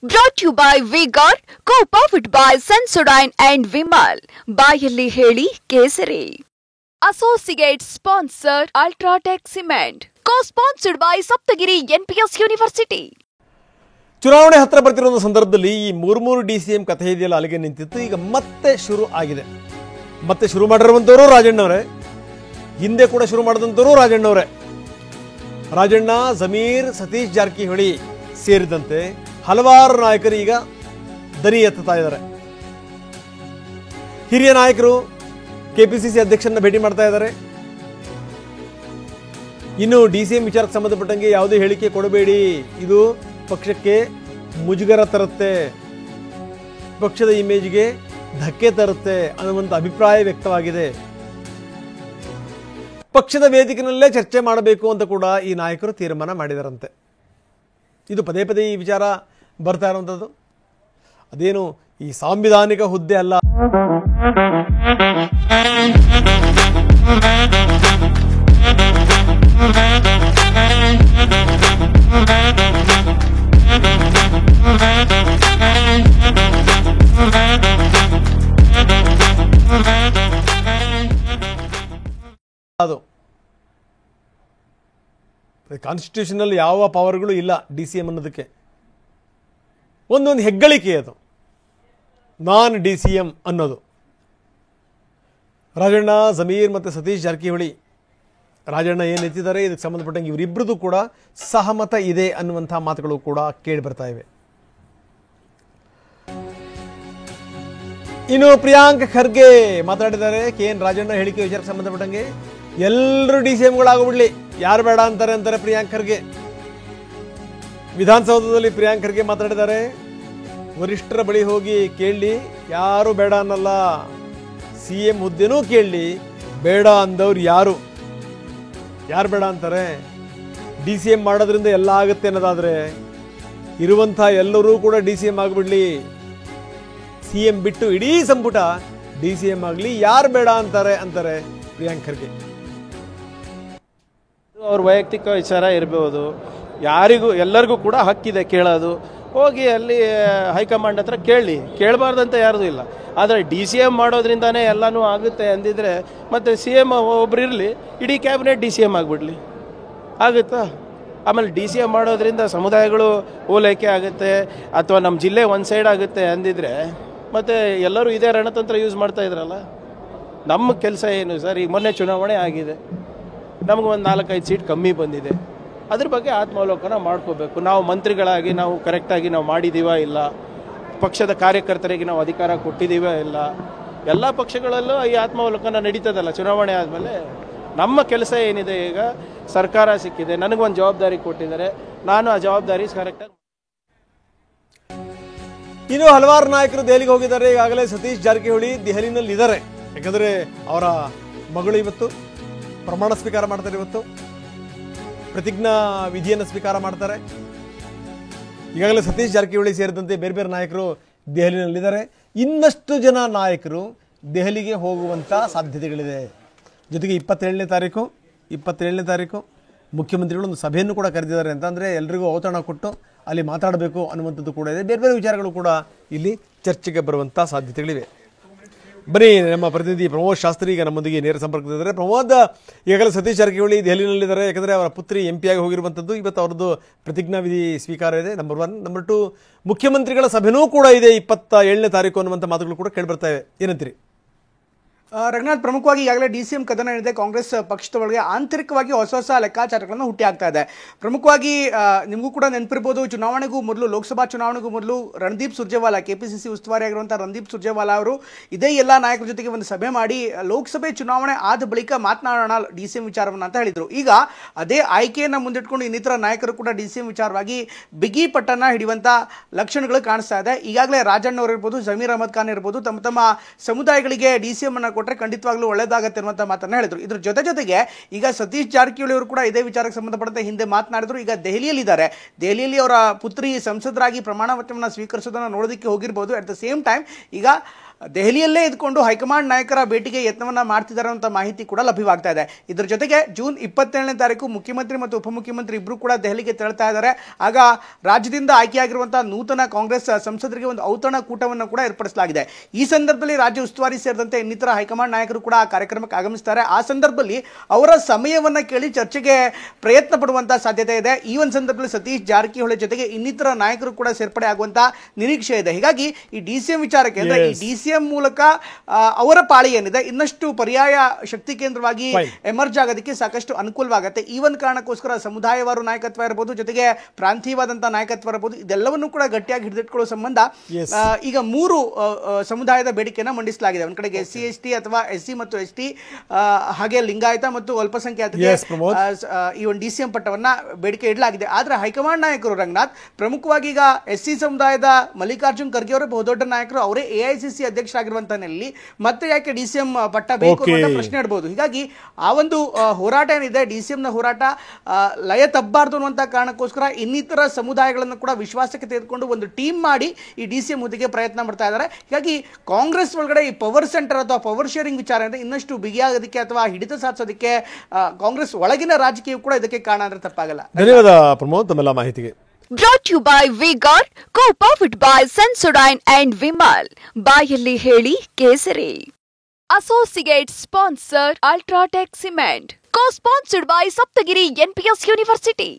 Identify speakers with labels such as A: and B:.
A: Brought to you by V-Guard, co-powered by Sensodyne and Vimal. ಬಾಯಲ್ಲಿ ಹೇಳಿ ಕೇಸರಿ. Associate sponsor Ultratech Cement. Co-sponsored by Saptagiri NPS University.
B: ಚುನಾವಣೆ ಹತ್ರ ಬರ್ತಿರೋ ಸಂದರ್ಭದಲ್ಲಿ ಈ ಮೂರು DCM ಕಥೆ ಇದೆಯಲ್ಲ ಅಲ್ಲಿಗೆ ನಿಂತಿತ್ತು. ಈಗ ಮತ್ತೆ ಶುರು ಆಗಿದೆ. ಮತ್ತೆ ಶುರು ಮಾಡಿರುವಂತವರು ರಾಜಣ್ಣವರೇ, ಹಿಂದೆ ಕೂಡ ಶುರು ಮಾಡಿದಂತವರು ರಾಜಣ್ಣವರೇ. ರಾಜಣ್ಣ, ಜಮೀರ್, ಸತೀಶ್ ಜಾರಕಿಹೊಳಿ ಸೇರಿದಂತೆ ಹಲವಾರು ನಾಯಕರು ಈಗ ದನಿ ಎತ್ತುತ್ತಾ ಇದ್ದಾರೆ. ಹಿರಿಯ ನಾಯಕರು KPCC ಅಧ್ಯಕ್ಷರನ್ನ ಭೇಟಿ ಮಾಡ್ತಾ ಇದ್ದಾರೆ. ಇನ್ನು DCM ವಿಚಾರಕ್ಕೆ ಸಂಬಂಧಪಟ್ಟಂಗೆ ಯಾವುದೇ ಹೇಳಿಕೆ ಕೊಡಬೇಡಿ, ಇದು ಪಕ್ಷಕ್ಕೆ ಮುಜುಗರ ತರುತ್ತೆ, ಪಕ್ಷದ ಇಮೇಜ್ಗೆ ಧಕ್ಕೆ ತರುತ್ತೆ ಅನ್ನುವಂಥ ಅಭಿಪ್ರಾಯ ವ್ಯಕ್ತವಾಗಿದೆ. ಪಕ್ಷದ ವೇದಿಕೆಯಲ್ಲೇ ಚರ್ಚೆ ಮಾಡಬೇಕು ಅಂತ ಕೂಡ ಈ ನಾಯಕರು ತೀರ್ಮಾನ ಮಾಡಿದಾರಂತೆ. ಇದು ಪದೇ ಪದೇ ಈ ವಿಚಾರ ಬರ್ತಾ ಇರುವಂಥದ್ದು. ಅದೇನು ಈ ಸಾಂವಿಧಾನಿಕ ಹುದ್ದೆ ಅಲ್ಲ. ಅದು ಕಾನ್ಸ್ಟಿಟ್ಯೂಷನಲ್ಲಿ ಯಾವ ಪವರ್ಗಳು ಇಲ್ಲ DCM ಅನ್ನೋದಕ್ಕೆ. ಒಂದೊಂದು ಹೆಗ್ಗಳಿಕೆ ಅದು, ನಾನ್ DCM ಅನ್ನೋದು. ರಾಜಣ್ಣ, ಜಮೀರ್ ಮತ್ತು ಸತೀಶ್ ಜಾರಕಿಹೊಳಿ, ರಾಜಣ್ಣ ಏನು ಎತ್ತಿದ್ದಾರೆ ಇದಕ್ಕೆ ಸಂಬಂಧಪಟ್ಟಂಗೆ ಇವರಿಬ್ಬರದು ಕೂಡ ಸಹಮತ ಇದೆ ಅನ್ನುವಂಥ ಮಾತುಗಳು ಕೂಡ ಕೇಳಿ ಬರ್ತಾ ಇವೆ. ಇನ್ನು ಪ್ರಿಯಾಂಕ್ ಖರ್ಗೆ ಮಾತಾಡಿದ್ದಾರೆ. KN ರಾಜಣ್ಣ ಹೇಳಿಕೆ ವಿಚಾರಕ್ಕೆ ಸಂಬಂಧಪಟ್ಟಂಗೆ ಎಲ್ಲರೂ DCMಗಳಾಗೋಗ್ಬಿಡ್ಲಿ, ಯಾರು ಬೇಡ ಅಂತಾರೆ ಪ್ರಿಯಾಂಕ್ ಖರ್ಗೆ. ವಿಧಾನಸೌಧದಲ್ಲಿ ಪ್ರಿಯಾಂಕ್ ಖರ್ಗೆ ಮಾತಾಡಿದ್ದಾರೆ. ವರಿಷ್ಠರ ಬಳಿ ಹೋಗಿ ಕೇಳಲಿ, ಯಾರು ಬೇಡ ಅನ್ನಲ್ಲ, CM ಹುದ್ದೆನೂ ಕೇಳಲಿ, ಬೇಡ ಅಂದವ್ರು ಯಾರು ಬೇಡ ಅಂತಾರೆ? DCM ಮಾಡೋದ್ರಿಂದ ಎಲ್ಲ ಆಗುತ್ತೆ ಅನ್ನೋದಾದ್ರೆ ಇರುವಂಥ ಎಲ್ಲರೂ ಕೂಡ DCM ಆಗಿಬಿಡ್ಲಿ, CM ಬಿಟ್ಟು ಇಡೀ ಸಂಪುಟ DCM ಆಗಲಿ, ಯಾರು ಬೇಡ ಅಂತಾರೆ ಪ್ರಿಯಾಂಕ್ ಖರ್ಗೆ.
C: ಅವ್ರ ವೈಯಕ್ತಿಕ ವಿಚಾರ ಇರಬಹುದು, ಎಲ್ಲರಿಗೂ ಕೂಡ ಹಕ್ಕಿದೆ ಕೇಳೋದು. ಹೋಗಿ ಅಲ್ಲಿ ಹೈಕಮಾಂಡ್ ಹತ್ರ ಕೇಳಬಾರ್ದಂತ ಯಾರ್ದು ಇಲ್ಲ. ಆದರೆ DCM ಮಾಡೋದ್ರಿಂದಾನೇ ಎಲ್ಲನೂ ಆಗುತ್ತೆ ಅಂದಿದ್ರೆ ಮತ್ತೆ CM ಒಬ್ರು ಇರಲಿ, ಇಡೀ ಕ್ಯಾಬಿನೆಟ್ DCM ಆಗಿಬಿಡ್ಲಿ, ಆಗುತ್ತಾ? ಆಮೇಲೆ DCM ಮಾಡೋದ್ರಿಂದ ಸಮುದಾಯಗಳು ಓಲೈಕೆ ಆಗುತ್ತೆ ಅಥವಾ ನಮ್ಮ ಜಿಲ್ಲೆ ಒಂದು ಸೈಡ್ ಆಗುತ್ತೆ ಅಂದಿದ್ರೆ ಮತ್ತೆ ಎಲ್ಲರೂ ಇದೇ ರಣತಂತ್ರ ಯೂಸ್ ಮಾಡ್ತಾ ಇದ್ರಲ್ಲ. ನಮ್ಮ ಕೆಲಸ ಏನು ಸರ್? ಈಗ ಮೊನ್ನೆ ಚುನಾವಣೆ ಆಗಿದೆ, ನಮಗೆ ಒಂದು 4-5 ಸೀಟ್ ಕಮ್ಮಿ ಬಂದಿದೆ. ಅದ್ರ ಬಗ್ಗೆ ಆತ್ಮಾವಲೋಕನ ಮಾಡ್ಕೋಬೇಕು. ನಾವು ಮಂತ್ರಿಗಳಾಗಿ ನಾವು ಕರೆಕ್ಟಾಗಿ ನಾವು ಮಾಡಿದ್ದೀವ ಇಲ್ಲ, ಪಕ್ಷದ ಕಾರ್ಯಕರ್ತರಿಗೆ ನಾವು ಅಧಿಕಾರ ಕೊಟ್ಟಿದ್ದೀವ ಇಲ್ಲ, ಎಲ್ಲ ಪಕ್ಷಗಳಲ್ಲೂ ಈ ಆತ್ಮಾವಲೋಕನ ನಡೀತದಲ್ಲ. ಚುನಾವಣೆ ಆದಮೇಲೆ ನಮ್ಮ ಕೆಲಸ ಏನಿದೆ, ಈಗ ಸರ್ಕಾರ ಸಿಕ್ಕಿದೆ, ನನಗೊಂದು ಜವಾಬ್ದಾರಿ ಕೊಟ್ಟಿದ್ದಾರೆ, ನಾನು ಆ ಜವಾಬ್ದಾರಿ ಕರೆಕ್ಟಾಗಿ.
B: ಇನ್ನು ಹಲವಾರು ನಾಯಕರು ದೆಹಲಿಗೆ ಹೋಗಿದ್ದಾರೆ. ಈಗಾಗಲೇ ಸತೀಶ್ ಜಾರಕಿಹೊಳಿ ದೆಹಲಿನಲ್ಲಿ ಇದ್ದಾರೆ. ಯಾಕಂದರೆ ಅವರ ಮಗಳು ಇವತ್ತು ಪ್ರಮಾಣ ಸ್ವೀಕಾರ ಮಾಡ್ತಾರೆ, ಇವತ್ತು ಪ್ರತಿಜ್ಞಾ ವಿಧಿಯನ್ನು ಸ್ವೀಕಾರ ಮಾಡ್ತಾರೆ. ಈಗಾಗಲೇ ಸತೀಶ್ ಜಾರಕಿಹೊಳಿ ಸೇರಿದಂತೆ ಬೇರೆ ಬೇರೆ ನಾಯಕರು ದೆಹಲಿನಲ್ಲಿದ್ದಾರೆ. ಇನ್ನಷ್ಟು ಜನ ನಾಯಕರು ದೆಹಲಿಗೆ ಹೋಗುವಂಥ ಸಾಧ್ಯತೆಗಳಿದೆ. ಜೊತೆಗೆ 27ನೇ ತಾರೀಕು ಮುಖ್ಯಮಂತ್ರಿಗಳು ಒಂದು ಸಭೆಯನ್ನು ಕೂಡ ಕರೆದಿದ್ದಾರೆ. ಅಂತಂದರೆ ಎಲ್ರಿಗೂ ಔತಣ ಕೊಟ್ಟು ಅಲ್ಲಿ ಮಾತಾಡಬೇಕು ಅನ್ನುವಂಥದ್ದು ಕೂಡ ಇದೆ. ಬೇರೆ ಬೇರೆ ವಿಚಾರಗಳು ಕೂಡ ಇಲ್ಲಿ ಚರ್ಚೆಗೆ ಬರುವಂಥ ಸಾಧ್ಯತೆಗಳಿವೆ. ಬನ್ನಿ, ನಮ್ಮ ಪ್ರತಿನಿಧಿ ಪ್ರಮೋದ್ ಶಾಸ್ತ್ರಿ ಈಗ ನಮ್ಮೊಂದಿಗೆ ನೇರ ಸಂಪರ್ಕದಿದ್ದಾರೆ. ಪ್ರಮೋದ್, ಈಗಾಗಲೇ ಸತೀಶ್ ಜಾರಕಿಹೊಳಿ ದೆಹಲಿನಲ್ಲಿದ್ದಾರೆ. ಯಾಕಂದರೆ ಅವರ ಪುತ್ರಿ MP ಆಗಿ ಹೋಗಿರುವಂಥದ್ದು. ಇವತ್ತು ಅವ್ರದ್ದು ಪ್ರತಿಜ್ಞಾ ವಿಧಿ ಸ್ವೀಕಾರ ಇದೆ, ನಂಬರ್ 1. ನಂಬರ್ 2, ಮುಖ್ಯಮಂತ್ರಿಗಳ ಸಭೆನೂ ಕೂಡ ಇದೆ 27ನೇ ತಾರೀಕು ಅನ್ನುವಂಥ ಮಾತುಗಳು ಕೂಡ ಕೇಳಿಬರ್ತಾ ಇವೆ. ಏನಂತೀರಿ?
D: ರಂಗನಾಥ್, ಪ್ರಮುಖವಾಗಿ ಈಗಾಗಲೇ DCM ಕದನ ಏನಿದೆ ಕಾಂಗ್ರೆಸ್ ಪಕ್ಷದ ಒಳಗೆ ಆಂತರಿಕವಾಗಿ ಹೊಸ ಲೆಕ್ಕಾಚಾರಗಳನ್ನು ಹುಟ್ಟಿ ಆಗ್ತಾ ಇದೆ. ಪ್ರಮುಖವಾಗಿ ನಿಮಗೂ ಕೂಡ ನೆನಪಿರ್ಬೋದು, ಚುನಾವಣೆಗೂ ಮೊದಲು, ಲೋಕಸಭಾ ಚುನಾವಣೆಗೂ ಮೊದಲು ರಣದೀಪ್ ಸುರ್ಜೇವಾಲಾ, KPCC ಉಸ್ತುವಾರಿ ಆಗಿರುವಂಥ ರಣದೀಪ್ ಸುರ್ಜೇವಾಲಾ ಅವರು ಇದೇ ಎಲ್ಲ ನಾಯಕರ ಜೊತೆಗೆ ಒಂದು ಸಭೆ ಮಾಡಿ ಲೋಕಸಭೆ ಚುನಾವಣೆ ಆದ ಬಳಿಕ ಮಾತನಾಡೋಣ DCM ವಿಚಾರವನ್ನು ಅಂತ ಹೇಳಿದರು. ಈಗ ಅದೇ ಆಯ್ಕೆಯನ್ನು ಮುಂದಿಟ್ಕೊಂಡು ಇನ್ನಿತರ ನಾಯಕರು ಕೂಡ DCM ವಿಚಾರವಾಗಿ ಬಿಗಿ ಪಟ್ಟನ್ನು ಹಿಡಿಯುವಂಥ ಲಕ್ಷಣಗಳು ಕಾಣಿಸ್ತಾ ಇದೆ. ಈಗಾಗಲೇ ರಾಜಣ್ಣ ಅವರು ಇರ್ಬೋದು, ಜಮೀರ್ ಅಹಮದ್ ಖಾನ್ ಇರ್ಬೋದು, ತಮ್ಮ ಸಮುದಾಯಗಳಿಗೆ DCM ಅನ್ನು ಕೊಟ್ಟರೆ ಖಂಡಿತವಾಗ್ಲೂ ಒಳ್ಳೆಯದಾಗತ್ತೆ ಅನ್ನುವಂಥ ಮಾತನ್ನು ಹೇಳಿದರು. ಇದ್ರ ಜೊತೆಗೆ ಈಗ ಸತೀಶ್ ಜಾರಕಿಹೊಳಿ ಅವರು ಕೂಡ ಇದೇ ವಿಚಾರಕ್ಕೆ ಸಂಬಂಧಪಟ್ಟಂತೆ ಹಿಂದೆ ಮಾತನಾಡಿದ್ರು. ಈಗ ದೆಹಲಿಯಲ್ಲಿದ್ದಾರೆ. ದೆಹಲಿಯಲ್ಲಿ ಅವರ ಪುತ್ರಿ ಸಂಸದರಾಗಿ ಪ್ರಮಾಣ ವಚನವನ್ನು ಸ್ವೀಕರಿಸೋದನ್ನು ನೋಡೋದಕ್ಕೆ ಹೋಗಿರ್ಬೋದು. ಅಟ್ ದ ಸೇಮ್ ಟೈಮ್ ಈಗ ದೆಹಲಿಯಲ್ಲೇ ಇದ್ಕೊಂಡು ಹೈಕಮಾಂಡ್ ನಾಯಕರ ಭೇಟಿಗೆ ಯತ್ನವನ್ನ ಮಾಡ್ತಿದ್ದಾರೆ ಅಂತ ಮಾಹಿತಿ ಕೂಡ ಲಭ್ಯವಾಗ್ತಾ ಇದೆ. ಇದರ ಜೊತೆಗೆ ಜೂನ್ 27ನೇ ತಾರೀಕು ಮುಖ್ಯಮಂತ್ರಿ ಮತ್ತು ಉಪಮುಖ್ಯಮಂತ್ರಿ ಇಬ್ಬರು ಕೂಡ ದೆಹಲಿಗೆ ತೆರಳ್ತಾ ಇದ್ದಾರೆ. ಆಗ ರಾಜ್ಯದಿಂದ ಆಯ್ಕೆಯಾಗಿರುವಂತಹ ನೂತನ ಕಾಂಗ್ರೆಸ್ ಸಂಸದರಿಗೆ ಒಂದು ಔತಣ ಕೂಟವನ್ನು ಕೂಡ ಏರ್ಪಡಿಸಲಾಗಿದೆ. ಈ ಸಂದರ್ಭದಲ್ಲಿ ರಾಜ್ಯ ಉಸ್ತುವಾರಿ ಸೇರಿದಂತೆ ಇನ್ನಿತರ ಹೈಕಮಾಂಡ್ ನಾಯಕರು ಕೂಡ ಆ ಕಾರ್ಯಕ್ರಮಕ್ಕೆ ಆಗಮಿಸ್ತಾರೆ. ಆ ಸಂದರ್ಭದಲ್ಲಿ ಅವರ ಸಮಯವನ್ನ ಕೇಳಿ ಚರ್ಚೆಗೆ ಪ್ರಯತ್ನ ಪಡುವಂತಹ ಸಾಧ್ಯತೆ ಇದೆ. ಈ ಒಂದು ಸಂದರ್ಭದಲ್ಲಿ ಸತೀಶ್ ಜಾರಕಿಹೊಳಿ ಜೊತೆಗೆ ಇನ್ನಿತರ ನಾಯಕರು ಕೂಡ ಸೇರ್ಪಡೆ ಆಗುವಂತಹ ನಿರೀಕ್ಷೆ ಇದೆ. ಹೀಗಾಗಿ ಈ ಡಿಸಿಎಂ ವಿಚಾರಕ್ಕೆ ಅಂದ್ರೆ ಈ ಡಿಸಿಎಂ ಮೂಲಕ ಅವರ ಪಾಳಿ ಏನಿದೆ ಇನ್ನಷ್ಟು ಪರ್ಯಾಯ ಶಕ್ತಿ ಕೇಂದ್ರವಾಗಿ ಎಮರ್ಜ್ ಆಗೋದಕ್ಕೆ ಸಾಕಷ್ಟು ಅನುಕೂಲವಾಗುತ್ತೆ. ಈ ಒಂದು ಕಾರಣಕ್ಕೋಸ್ಕರ ಸಮುದಾಯವಾರು ನಾಯಕತ್ವ ಇರಬಹುದು, ಜೊತೆಗೆ ಪ್ರಾಂತೀಯವಾದಂತಹ ನಾಯಕತ್ವ ಇರಬಹುದು, ಇದೆಲ್ಲವನ್ನು ಕೂಡ ಗಟ್ಟಿಯಾಗಿ ಹಿಡಿದಿಟ್ಕೊಳ್ಳೋ ಸಂಬಂಧ ಈಗ 3 ಸಮುದಾಯದ ಬೇಡಿಕೆಯನ್ನು ಮಂಡಿಸಲಾಗಿದೆ. ಒಂದ್ ಕಡೆಗೆ SC ST ಅಥವಾ SC ಮತ್ತು ST, ಹಾಗೆ ಲಿಂಗಾಯತ ಮತ್ತು ಅಲ್ಪಸಂಖ್ಯಾತರಿಗೆ ಈ ಒಂದು ಡಿಸಿಎಂ ಪಟ್ಟವನ್ನ ಬೇಡಿಕೆ ಇಡಲಾಗಿದೆ. ಆದ್ರೆ ಹೈಕಮಾಂಡ್ ನಾಯಕರು ರಂಗನಾಥ್ ಪ್ರಮುಖವಾಗಿ ಈಗ SC ಸಮುದಾಯದ ಮಲ್ಲಿಕಾರ್ಜುನ್ ಖರ್ಗೆ ಅವರು ಬಹುದೊಡ್ಡ ನಾಯಕರು, ಅವರೇ AICC ಅಧ್ಯಕ್ಷರಾಗಿರುವಂತಹ ನೆಲೆಯಲ್ಲಿ ಮತ್ತೆ ಯಾಕೆ ಡಿಸಿಎಂ ಪಟ್ಟ ಬೇಕು ಅಂತ ಪ್ರಶ್ನೆ ಇಡಬಹುದು. ಹೀಗಾಗಿ ಆ ಒಂದು ಹೋರಾಟ ಏನಿದೆ ಡಿಸಿಎಂ ನ ಹೋರಾಟ ಲಯ ತಪ್ಪಬಾರದು ಅನ್ನುವಂತಹ ಕಾರಣಕ್ಕೋಸ್ಕರ ಇನ್ನಿತರ ಸಮುದಾಯಗಳನ್ನು ಕೂಡ ವಿಶ್ವಾಸಕ್ಕೆ ತೆಗೆದುಕೊಂಡು ಒಂದು ಟೀಮ್ ಮಾಡಿ ಈ ಡಿಸಿಎಂ ಹುದ್ದೆಗೆ ಪ್ರಯತ್ನ ಮಾಡ್ತಾ ಇದ್ದಾರೆ. ಹೀಗಾಗಿ ಕಾಂಗ್ರೆಸ್ ಒಳಗಡೆ ಈ ಪವರ್ ಸೆಂಟರ್ ಅಥವಾ ಪವರ್ ಶೇರಿಂಗ್ ವಿಚಾರ ಅಂದ್ರೆ ಇನ್ನಷ್ಟು ಬಿಗಿಯಾಗೋದಕ್ಕೆ ಅಥವಾ ಹಿಡಿತ ಸಾಧಿಸೋದಕ್ಕೆ ಕಾಂಗ್ರೆಸ್ ಒಳಗಿನ ರಾಜಕೀಯ ಕೂಡ ಇದಕ್ಕೆ ಕಾರಣ ಅಂದ್ರೆ ತಪ್ಪಾಗಲ್ಲ.
B: ಧನ್ಯವಾದ ಪ್ರಮೋದ್ ತಮ್ಮೆಲ್ಲ ಮಾಹಿತಿಗೆ.
A: Brought to you by V-Guard, co-powered by Sensodyne and Vimal. ಬಾಯಲ್ಲಿ ಹೇಳಿ ಕೇಸರಿ. Associate sponsor Ultratech Cement. Co-sponsored by Saptagiri NPS University.